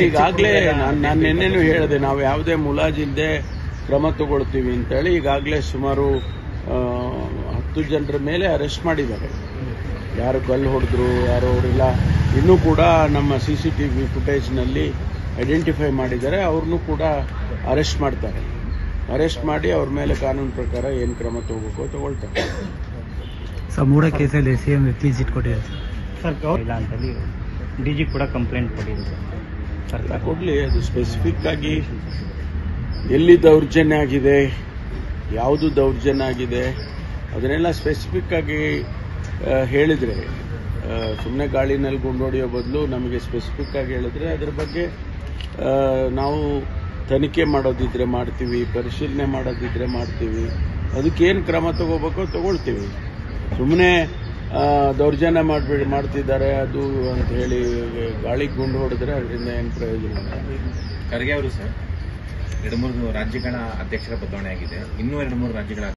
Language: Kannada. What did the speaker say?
ಈಗಾಗಲೇ ನಾನು ನಿನ್ನೆನೂ ಹೇಳಿದೆ, ನಾವು ಯಾವುದೇ ಮುಲಾಜಿಲ್ಲದೆ ಕ್ರಮ ತಗೊಳ್ತೀವಿ ಅಂತೇಳಿ. ಈಗಾಗಲೇ ಸುಮಾರು 10 ಜನರ ಮೇಲೆ ಅರೆಸ್ಟ್ ಮಾಡಿದ್ದಾರೆ. ಯಾರು ಕಲ್ಲು ಹೊಡೆದ್ರು, ಯಾರು ಅವರೆಲ್ಲ ಇನ್ನೂ ಕೂಡ ನಮ್ಮ CCTV ಫುಟೇಜ್ನಲ್ಲಿ ಐಡೆಂಟಿಫೈ ಮಾಡಿದ್ದಾರೆ. ಅವ್ರನ್ನೂ ಕೂಡ ಅರೆಸ್ಟ್ ಮಾಡ್ತಾರೆ. ಅರೆಸ್ಟ್ ಮಾಡಿ ಅವ್ರ ಮೇಲೆ ಕಾನೂನು ಪ್ರಕಾರ ಏನು ಕ್ರಮ ತಗೋಬೇಕು ತಗೊಳ್ತಾರೆ. ಸರ್, 3 ಕೇಸಲ್ಲಿ CM ಕ್ಲೀನ್ ಚಿಟ್ ಕೊಟ್ಟಿದ್ದಾರೆ ಸರ್. ಇಲ್ಲ ಅಂತೇಳಿ DG ಕೂಡ ಕಂಪ್ಲೇಂಟ್ ಕೊಟ್ಟಿದೆ ಸರ್. ಕೊಡಲಿ, ಅದು ಸ್ಪೆಸಿಫಿಕ್ ಆಗಿ ಎಲ್ಲಿ ದೌರ್ಜನ್ಯ ಆಗಿದೆ, ಯಾವುದು ದೌರ್ಜನ್ಯ ಆಗಿದೆ, ಅದನ್ನೆಲ್ಲ ಸ್ಪೆಸಿಫಿಕ್ ಆಗಿ ಹೇಳಿದರೆ, ಸುಮ್ಮನೆ ಗಾಳಿನಲ್ಲಿ ಗುಂಡೊಡೆಯೋ ಬದಲು ನಮಗೆ ಸ್ಪೆಸಿಫಿಕ್ ಆಗಿ ಹೇಳಿದ್ರೆ ಅದರ ಬಗ್ಗೆ ನಾವು ತನಿಖೆ ಮಾಡೋದಿದ್ರೆ ಮಾಡ್ತೀವಿ, ಪರಿಶೀಲನೆ ಮಾಡೋದಿದ್ರೆ ಮಾಡ್ತೀವಿ. ಅದಕ್ಕೇನು ಕ್ರಮ ತಗೋಬೇಕೋ ತಗೊಳ್ತೀವಿ. ಸುಮ್ಮನೆ ದೌರ್ಜನ್ಯ ಮಾಡ್ತಿದ್ದಾರೆ ಅದು ಅಂತ ಹೇಳಿ ಗಾಳಿಗೆ ಗುಂಡು ಹೊಡೆದ್ರೆ ಅದರಿಂದ ಏನು ಪ್ರಯೋಜನ ಇಲ್ಲ. ಖರ್ಗೆ ಅವರು ಸರ್ 2-3 ರಾಜ್ಯಗಳ ಅಧ್ಯಕ್ಷರ ಬದಲಾವಣೆ ಆಗಿದೆ, ಇನ್ನೂ 2-3 ರಾಜ್ಯಗಳ